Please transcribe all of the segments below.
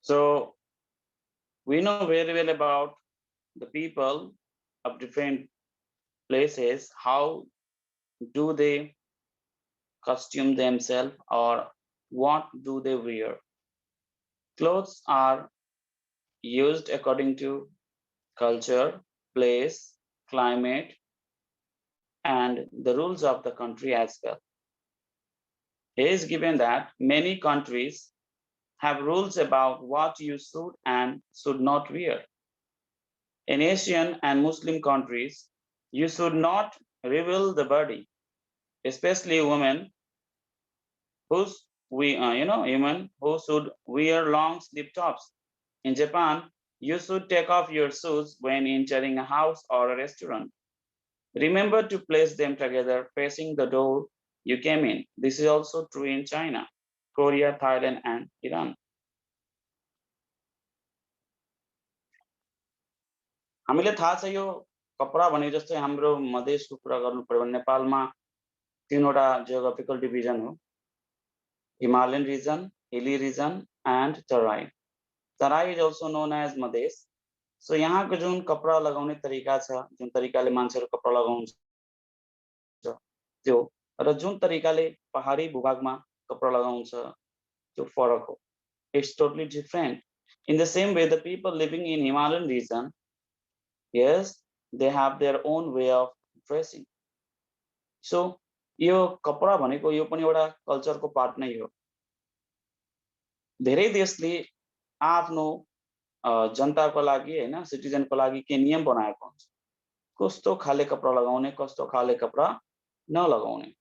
So we know very well about the people of different places, how do they costume themselves, or what do they wear. Clothes are used according to culture, place, climate, and the rules of the country as well. It is given that many countries have rules about what you should and should not wear. In Asian and Muslim countries, you should not reveal the body, especially women who's women who should wear long sleeve tops. In Japan, you should take off your shoes when entering a house or a restaurant. Remember to place them together facing the door you came in. This is also true in China, Korea, Thailand, and Iran. हामीले थाहा छ यो कपडा भने जस्तै हाम्रो मधेसको कुरा गर्नु पर्यो भने नेपालमा तीनवटा जियोग्राफिकल डिभिजन हो, Himalayan region, hilly region and Terai. Terai is also known as Madhes. So यहाँको जुन कपडा लगाउने तरिका छ, जुन तरिकाले मान्छेहरू कपडा लगाउँछ त्यो र जुन तरिकाले पहाडी भूभागमा कपडा लगाउँछ त्यो फरक हो. It's totally different. In the same way, the people living in Himalayan region, yes, they have their own way of dressing. So यो कपडा भनेको यो पनि एउटा कल्चरको पार्ट नै हो. धेरै देशले आफ्नो जनताको लागि हैन, सिटिजनको लागि के नियम बनाएको हुन्छ, कस्तो खाले कपडा लगाउने, कस्तो खाले कपडा नलगाउने.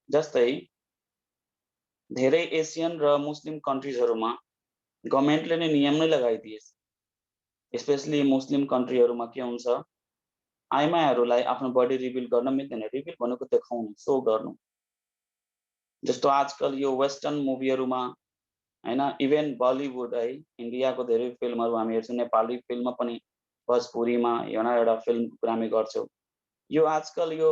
जस्तै धेरै एसियन र मुस्लिम कन्ट्रीजहरुमा गभर्नमेन्टले नै नियम नै लगाइदिएछ. स्पेशली मुस्लिम कन्ट्रीहरुमा के हुन्छ, आइमाईहरुलाई आफ्नो बडी रिभिल गर्न मिल्दैन. रिभिल भनेको देखाउनु, शो गर्नु. जस्तो आजकल यो वेस्टर्न मुभीहरुमा हैन, इभन बलिउड है, इन्डियाको धेरै फिल्महरु हामी हेर्छौं, नेपाली फिल्ममा पनि, भोजपुरीमा एउटा फिल्मको कुरा हामी गर्छौं. यो आजकल यो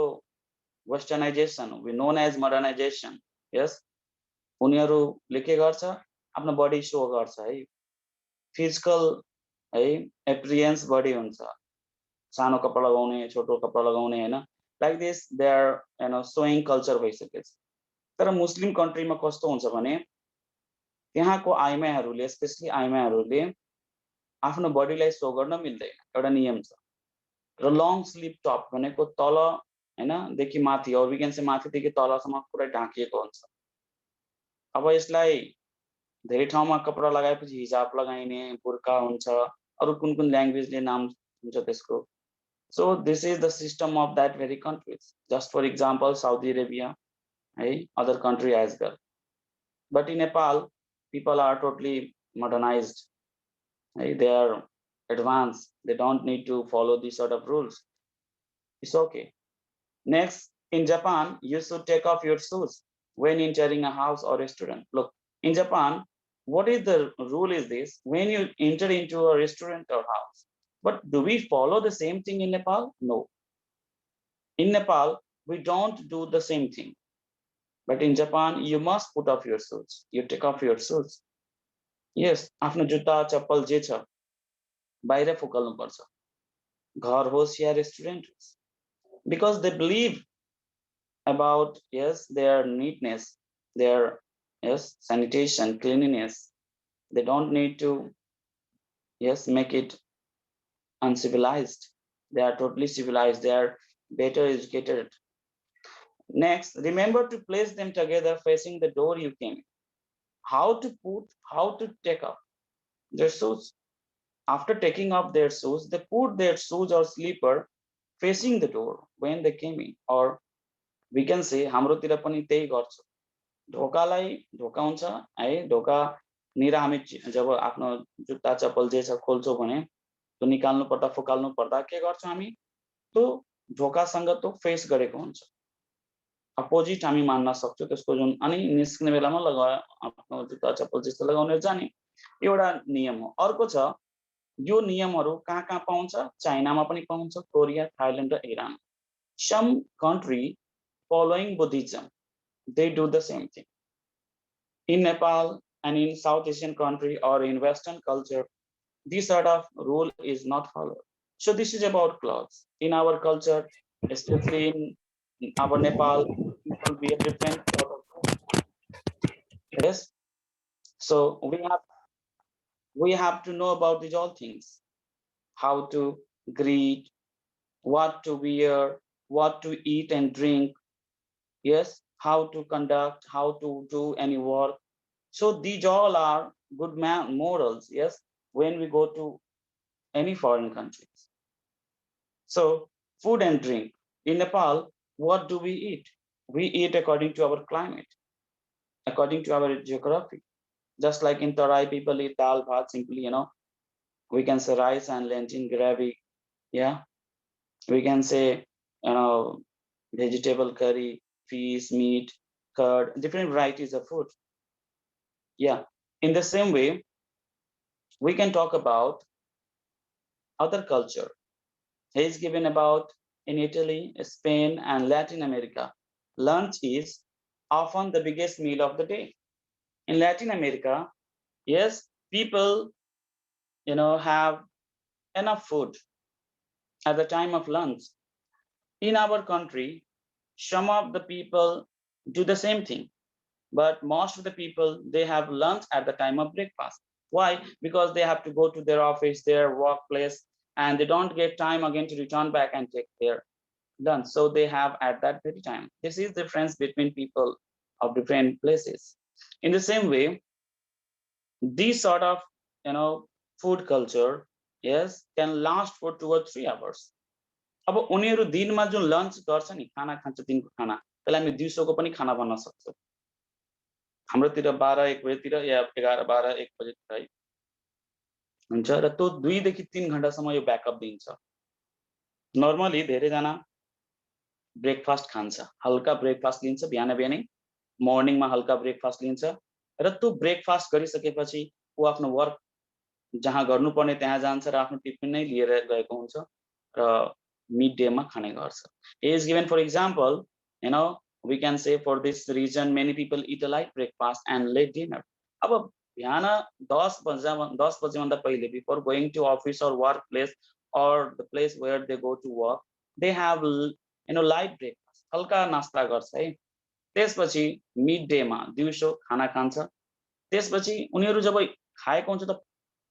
westernization, we known as modernization. Yes, उनीहरुले के गर्छ, आफ्नो बडी शो गर्छ है, फिजिकल है एपियरेन्स बडी हुन्छ, सानो कपडा लगाउने, छोटो कपडा लगाउने हैन, like this they are showing culture भइसकेछ. तर मुस्लिम कन्ट्रीमा कस्तो हुन्छ भने त्यहाँको आइमाईहरुले, स्पेशली आइमाईहरुले आफ्नो बडीलाई शो गर्न मिल्दैन, एउटा नियम छ. र लङ स्लीव टप भनेको तल हैन देखि माथि, और वी क्यान से माथिदेखि तलसम्म पुरै ढाकिएको हुन्छ. अब यसलाई धेरै ठाउँमा कपडा लगाएपछि हिजाब लगाइने, बुर्का हुन्छ, अरु कुन कुन ल्याङ्ग्वेजले नाम हुन्छ त्यसको. So this is the system of that very countries. Just for example, Saudi Arabia, hey, other country as well. But in Nepal, people are totally modernized. Hey, they are advanced. They don't need to follow these sort of rules. It's okay. Next, in Japan, you should take off your shoes when entering a house or restaurant. Look, in Japan, what is the rule is this? When you enter into a restaurant or house, but do we follow the same thing in Nepal? No. In Nepal, we don't do the same thing. But in Japan, you must put off your shoes. You take off your shoes. Yes, आफ्नो जुत्ता चप्पल जे छ बाहिर फुकाल्नु पर्छ, घर होस् या restaurant होस्. Because they believe about, yes, their neatness, their, yes, sanitation, cleanliness. They don't need to, yes, make it uncivilized. They are totally civilized. They are better educated. Next, remember to place them together facing the door you came in. How to take off their shoes. After taking off their shoes, they put their shoes or slipper facing the door when they came in. Or we can say, हाम्रोतिर पनि त्यही गर्छ. ढोकालाई ढोका हुन्छ है, ढोका निर हामी जब आफ्नो जुत्ता चप्पल जे छ खोल्छौं भने त्यो निकाल्नु पर्दा फुकाल्नु पर्दा के गर्छौं हामी, त्यो ढोकासँग त्यो फेस गरेको हुन्छ. अपोजिट हामी मान्न सक्छौं त्यसको जुन. अनि निस्किने बेलामा आफ्नो जुत्ता चप्पल जस्तो लगाउन जाने एउटा नियम हो. अर्को छ, यो नियमहरु कहाँ कहाँ पाउँछ? चाइनामा पनि पाउँछ, कोरिया, थाइल्यान्ड र Iran. Some country following Buddhism, they do the same thing. In Nepal, and in South Asian country or in Western culture, this sort of rule is not followed. So this is about clothes. In our culture, especially in our Nepal, people wear different sort of dress. So we have to know about these all things: how to greet, what to wear, what to eat and drink. Yes, how to conduct, how to do any work. So these all are good morals. Yes, when we go to any foreign countries. So food and drink. In Nepal, what do we eat? We eat according to our climate, according to our geography. Just like in Tarai, people eat dal bhat simply, we can say rice and lentil gravy. Yeah, we can say, vegetable curry, fish, meat, curd, different varieties of food. Yeah. In the same way, we can talk about other culture. He is given about in Italy, Spain, and Latin America. Lunch is often the biggest meal of the day. In Latin America, yes, people, have enough food at the time of lunch. In our country, some of the people do the same thing, but most of the people, they have lunch at the time of breakfast. Why? Because they have to go to their office, their workplace, and they don't get time again to return back and take their lunch. So they have at that very time. This is the difference between people of different places. In the same way, these sort of, food culture, yes, can last for 2 or 3 hours. अब उनीहरू दिनमा जुन lunch गर्छ नि, खाना खान्छ दिनको खाना, त्यसलाई हामी दिउँसोको पनि खाना भन्न सक्छौँ। हाम्रोतिर 12-1 बजेतिर या 11-12-1 बजेतिर है हुन्छ, र त्यो 2 देखि 3 घण्टासम्म यो ब्याकअप दिन्छ। नर्मली धेरैजना ब्रेकफास्ट खान्छ, हल्का ब्रेकफास्ट लिन्छ बिहान बिहानै, मर्निङमा हल्का ब्रेकफास्ट लिन्छ, र त्यो ब्रेकफास्ट गरिसकेपछि ऊ आफ्नो वर्क जहाँ गर्नुपर्ने त्यहाँ जान्छ र आफ्नो टिफिन नै लिएर गएको हुन्छ र मिड डेमा खाने गर्छ। Is given for example, we can say for this region many people eat a light breakfast and late dinner. अब बिहान 10 बजेभन्दा पहिले, before going to office or workplace or the place where they go to work, they have light breakfast, हल्का नास्ता गर्छ है। त्यसपछि mid डेमा दिउँसो खाना खान्छ। त्यसपछि उनीहरू जब खाएको हुन्छ त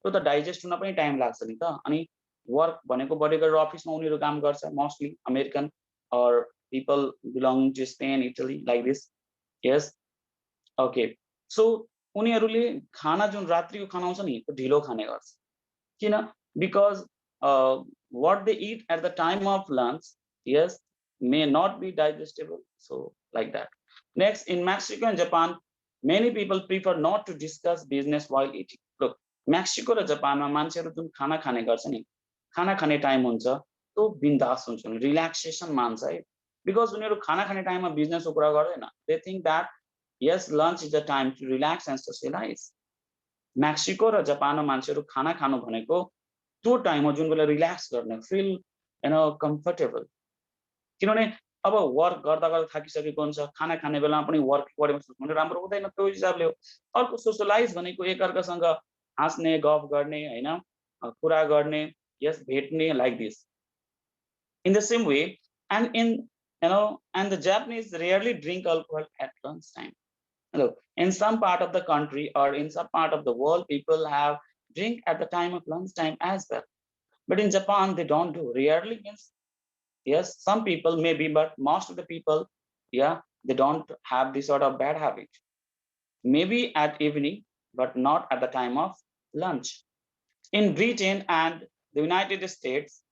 त्यो त डाइजेस्ट हुन पनि टाइम लाग्छ नि त। अनि वर्क भनेको बढी गरेर अफिसमा उनीहरू काम गर्छ, मोस्टली अमेरिकन और people belonging to Spain, Italy, like this. Yes. Okay. So उनीहरूले खाना जुन रात्रिको खाना हुन्छ नि त्यो ढिलो खाने गर्छ। किन? Because what they eat at the time of lunch, yes, may not be digestible. So like that. Next, in Mexico and Japan, many people prefer not to discuss business while eating. Look, Mexico र जापानमा मान्छेहरू जुन खाना खाने गर्छ नि, खाना खाने टाइम हुन्छ त्यो बिन्दास हुन्छ, रिल्याक्सेसन मान्छ है। बिकज उनीहरू खाना खाने टाइममा बिजनेसको कुरा गर्दैन। They think that yes lunch is the time to relax and socialise. Mexico र जापानमा मान्छेहरू खाना खानु भनेको त्यो टाइम हो जुन बेला रिल्याक्स गर्ने, फिल कम्फर्टेबल। किनभने अब वर्क गर्दा गर्दा थाकिसकेको हुन्छ, खाना खाने बेलामा पनि वर्क बारेमा सोच्नु राम्रो हुँदैन, त्यो हिसाबले हो। अर्को सोसियलाइज भनेको एकअर्कासँग हाँस्ने, गफ गर्ने, होइन, कुरा गर्ने, यस भेट्ने, like this. In the same way, and the Japanese rarely drink alcohol at lunchtime. Look, in some part of the country or in some part of the world, people have drink at the time of lunchtime as well. But in Japan, they don't do. Rarely means, yes, some people maybe, but most of the people, yeah, they don't have this sort of bad habit. Maybe at evening, but not at the time of lunch. In Britain and the United States,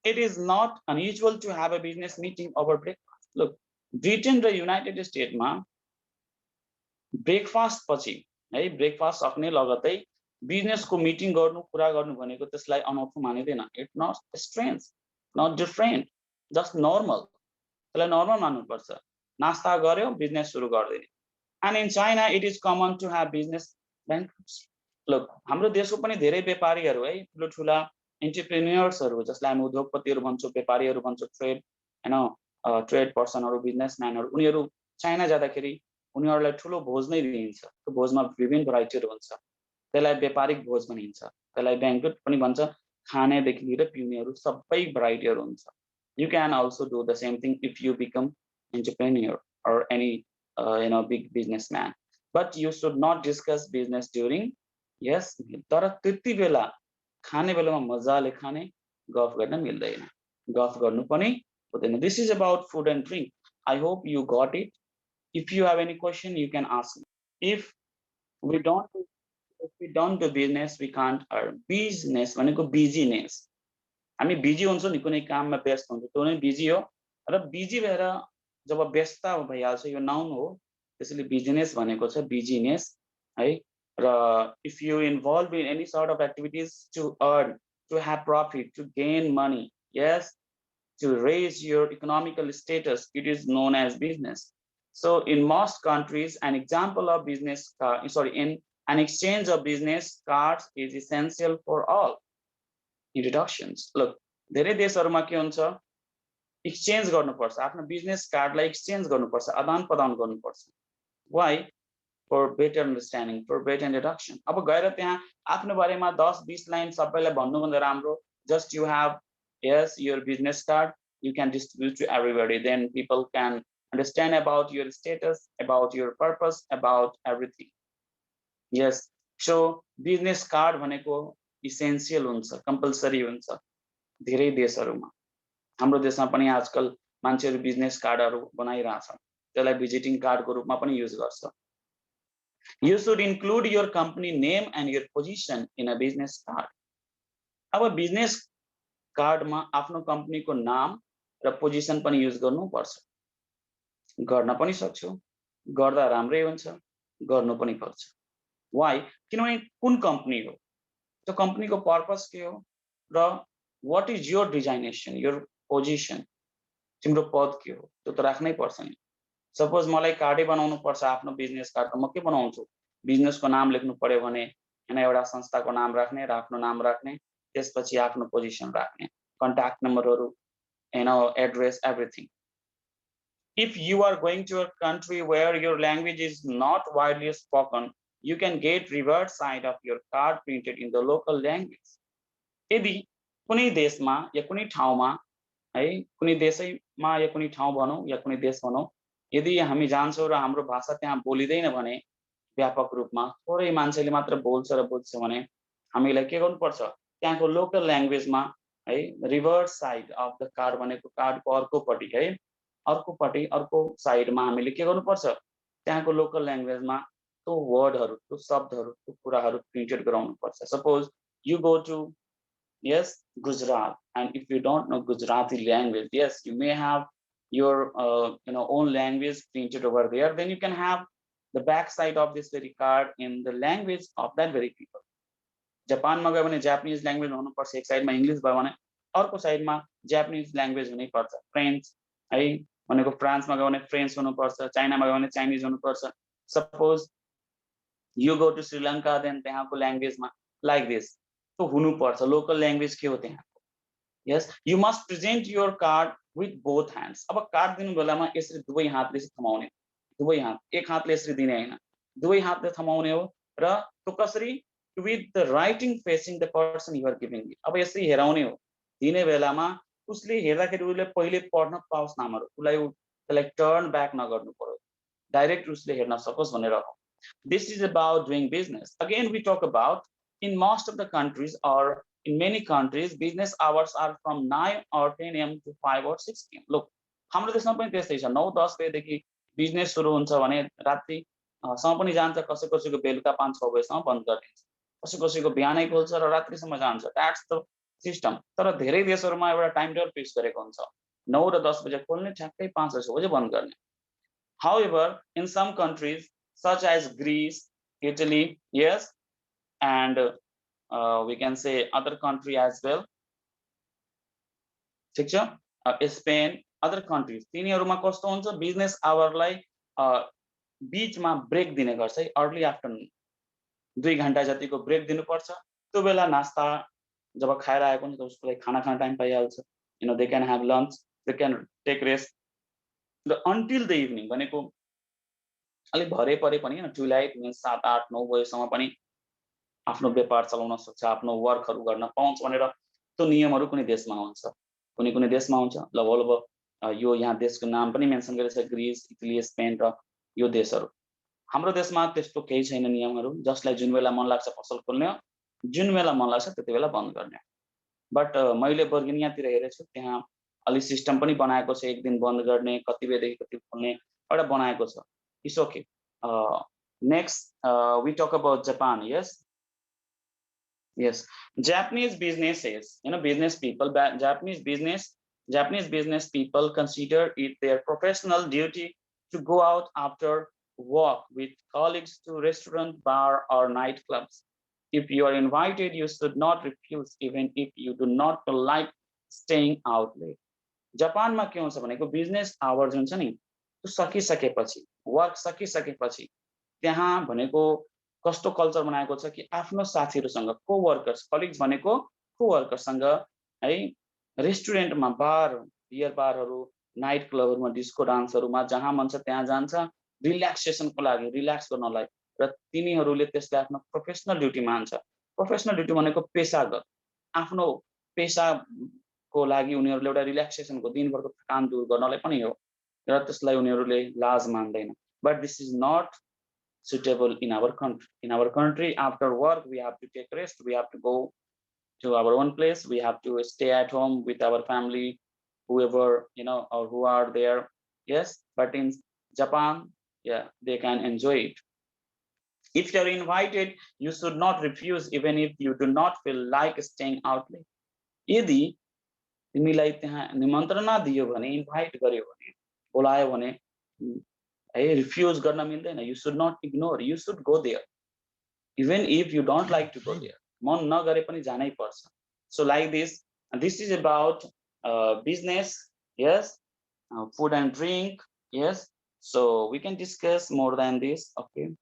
it is not unusual to have a business meeting over breakfast. Look, Britain र United स्टेटमा breakfast पछि है, breakfast सक्ने लगतै बिजनेसको meeting गर्नु, कुरा गर्नु भनेको त्यसलाई अनौठो मानिदैन। It's not strange, not different, just normal. त्यसलाई नर्मल मान्नुपर्छ। नास्ता गर्यो, बिजनेस सुरु गर्दैन। And in China it is common to have business bankruptcy. Look, हाम्रो देशको पनि धेरै व्यापारीहरू है, ठुलो ठुला एन्टरप्रेन्योर्सहरू, जसलाई हामी उद्योगपतिहरू भन्छौँ, व्यापारीहरू भन्छौँ, ट्रेड पर्सनहरू, बिजनेसम्यानहरू, उनीहरू चाइना जाँदाखेरि उनीहरूलाई ठुलो भोज नै दिइन्छ। त्यो भोजमा विभिन्न भेराइटीहरू हुन्छ। त्यसलाई व्यापारिक भोज भनिन्छ, त्यसलाई ब्याङ्क्वेट पनि भन्छ। खानेदेखि लिएर पिउनेहरू सबै भेराइटीहरू हुन्छ। You can also do the same thing if you become entrepreneur or any big businessman. But you should not discuss business during yes meal. तर त्यति बेला खाने बेलामा मजाले खाने, गफ गर्न मिल्दैन, गफ गर्नु पनि हुँदैन। This is about food and drink. I hope you got it. If you have any question, you can ask me. If we don't do business, we can't earn. Business भनेको बिजीनेस। हामी बिजी हुन्छौँ नि, कुनै काममा व्यस्त हुन्छौँ, त्यो नै बिजी हो। र बिजी भएर जब व्यस्त भइहाल्छ, यो नाउन हो, त्यसैले बिजनेस भनेको छ बिजीनेस है। र if you involve in any sort of activities to earn, to have profit, to gain money, yes, to raise your economical status, it is known as business. So in most countries, an example of business in an exchange of business cards is essential for all. Introductions. Look, धेरै देशहरुमा के हुन्छ, exchange गर्नुपर्छ, आफ्नो business कार्डलाई exchange गर्नुपर्छ, आदान प्रदान गर्नुपर्छ। Why? For better understanding, for better introduction. अब गएर त्यहाँ आफ्नो बारेमा 10-20 लाइन सबैलाई भन्नुभन्दा राम्रो, just you have yes your business card, you can distribute to everybody, then people can understand about your status, about your purpose, about everything. Yes, so business card भनेको essential हुन्छ, कम्पल्सरी हुन्छ धेरै देशहरुमा। हाम्रो देशमा पनि आजकल मान्छेहरु बिजनेस कार्डहरु बनाइराछन्, त्यसलाई भिजिटिङ कार्डको रूपमा पनि युज गर्छ। You should include your company name and your position in a business card. अब बिजनेस कार्डमा आफ्नो कम्पनीको नाम र पोजिसन पनि युज गर्नुपर्छ। गर्न पनि सक्छौ, गर्दा राम्रै हुन्छ, गर्नु पनि पर्छ। Why? किनभने कुन कम्पनी हो, त्यो कम्पनीको पर्पस के हो, र what is your designation, your position, तिम्रो पद के हो, त्यो त राख्नै पर्छ नि। सपोज मलाई कार्डै बनाउनु पर्छ आफ्नो बिजनेस कार्ड, म के बनाउँछु, बिजनेसको नाम लेख्नु पर्यो भने हैन, एउटा संस्थाको नाम राख्ने र आफ्नो नाम राख्ने, त्यसपछि आफ्नो पोजिसन राख्ने, कन्ट्याक्ट नम्बरहरु, address, everything. If you are going to a country where your language is not widely spoken, you can get reverse side of your card printed in the local language. यदि कुनै देशमा या कुनै ठाउँमा है, कुनै देशैमा या कुनै ठाउँ भनौं या कुनै देश भनौं, यदि हामी जान्छौं र हाम्रो भाषा त्यहाँ बोलिदैन भने, व्यापक रूपमा थोरै मान्छेले मात्र बोल्छ र बुझ्छ भने, हामीलाई के गर्नुपर्छ, त्यहाँको लोकल ल्याङ्ग्वेजमा है, reverse side of the card भनेको कार्डको अर्कोपट्टि है, अर्कोपट्टि अर्को साइडमा हामीले के गर्नुपर्छ, त्यहाँको लोकल ल्याङ्ग्वेजमा त्यो वर्डहरु, त्यो शब्दहरु, त्यो कुराहरु प्रिन्टेड गराउनुपर्छ। Suppose you go to yes Gujarat, and if you don't know Gujarati language, yes, you may have your own language printed over there, then you can have the back side of this very card in the language of that very people. जापानमा गयो भने Japanese language हुनुपर्छ, एक साइडमा English भयो भने अर्को साइडमा जापानिज ल्याङ्ग्वेज हुनै पर्छ। फ्रेन्च है भनेको फ्रान्समा गयो भने फ्रेन्च हुनुपर्छ, चाइनामा गयो भने चाइनिज हुनुपर्छ। Suppose you go to Sri Lanka, then त्यहाँको ल्याङ्ग्वेजमा like this तो हुनुपर्छ, लोकल ल्याङ्ग्वेज के हो त्यहाँको। yes, you must present your card with both hands. अब कार्ड दिनु बेलामा यसरी दुवै हातले थमाउने, दुवै हात, एक हातले यसरी दिने हैन, दुवै हातले थमाउने हो, र त्यो कसरी, with the writing facing the person you are giving it. अब यसरी हेराउने हो, दिने बेलामा उसले हेर्दाखेरि उसले पहिले पढ्न पाओस् नामहरु, उसलाई त्यसलाई टर्न ब्याक नगर्नु पर्यो, डाइरेक्ट उसले हेर्न सकोस् भनेर हो। This is about doing business. Again, we talk about in most of the countries or in many countries, business hours are from 9 or 10 a.m. to 5 or 6 p.m. Look, हाम्रो देशमा पनि त्यस्तै छ, 9-10 बजेदेखि बिजनेस सुरु हुन्छ भने रात्रि सम्म पनि जान्छ, कसैको बेलुका 5-6 बजेसम्म बन्द गरिदिन्छ, कसैको बिहानै खोल्छ र रात्रिसम्म जान्छ। That's the system. तर धेरै देशहरुमा एउटा टाइम टेबल फिक्स गरेको हुन्छ, 9 र 10 बजे खोल्ने, ठ्याक्कै 5 र 6 बजे बन्द गर्ने। However, in some countries such as Greece, Italy, yes, and we can say other country as well, ठीक छ, स्पेन, अदर countries, तिनीहरुमा कस्तो हुन्छ, बिजनेस आवरलाई बीचमा ब्रेक दिने गर्छ है, अर्ली आफ्टरनुन 2 घण्टा जतिको ब्रेक दिनुपर्छ। त्यो बेला नास्ता जब खाएर आएको हुन्छ उसको लागि खाना खान टाइम पाइहाल्छ, they can have lunch, they can take rest, र until the evening भनेको अलिक भरे परे पनि हैन ट्विलाइट मिन्स 7 8 9 बजेसम्म पनि आफ्नो व्यापार चलाउन सक्छ, आफ्नो वर्कहरू गर्न पाउँछ भनेर त्यो नियमहरू कुनै देशमा हुन्छ। कुनै देशमा हुन्छ। लगभग यो यहाँ देशको नाम पनि मेन्सन गरेको छ ग्रिस, इटली, स्पेन र यो देशहरू। हाम्रो देशमा त्यस्तो केही छैन नियमहरू। जसलाई जुन बेला मन लाग्छ पसल खोल्ने हो, जुन बेला मन लाग्छ त्यति बेला बन्द गर्ने हो। बट मैले बर्गिनियातिर हेरेको छु त्यहाँ अलि सिस्टम पनि बनाएको छ, एक दिन बन्द गर्ने, कति बजेदेखि कति खोल्ने एउटा बनाएको छ। It's okay. Next we talk about Japan. Yes yes, Japanese businesses, business people, Japanese business people consider it their professional duty to go out after work with colleagues to restaurant, bar, or nightclubs. If you are invited, you should not refuse, even if you do not like staying out late. जापानमा के हुन्छ भनेको business hours हुन्छ नि त्यो सकिसकेपछि, work सकिसकेपछि त्यहाँ भनेको कस्तो कल्चर बनाएको छ कि आफ्नो साथीहरूसँग कोवर्कर्स, कलिग्स भनेको कोवर्कर्ससँग है रेस्टुरेन्टमा, बार, बियर बारहरू, नाइट क्लबहरूमा, डिस्को डान्सहरूमा जहाँ मन छ त्यहाँ जान्छ रिल्याक्सेसनको लागि, रिल्याक्स गर्नलाई। र तिनीहरूले त्यसलाई आफ्नो प्रोफेसनल ड्युटी मान्छ। प्रोफेसनल ड्युटी भनेको पेशागत, आफ्नो पेशाको लागि उनीहरूले एउटा रिल्याक्सेसनको दिनभरको थकान दूर गर्नलाई पनि हो र त्यसलाई उनीहरूले लाज मान्दैन। But this is not suitable in our country. In our country, after work, we have to take rest. We have to go to our own place. We have to stay at home with our family, whoever, or who are there. Yes, but in Japan, yeah, they can enjoy it. If you're invited, you should not refuse, even if you do not feel like staying out late. यदि तिमीलाई त्यहाँ निमन्त्रणा दियो भने, invite गर्यो भने, बोलायो भने refuse garna milदैन। you should not ignore, you should go there even if you don't like to go there, मन नगरे पनि जानै पर्छ। So like this is about business, yes, food and drink, yes, so we can discuss more than this, okay।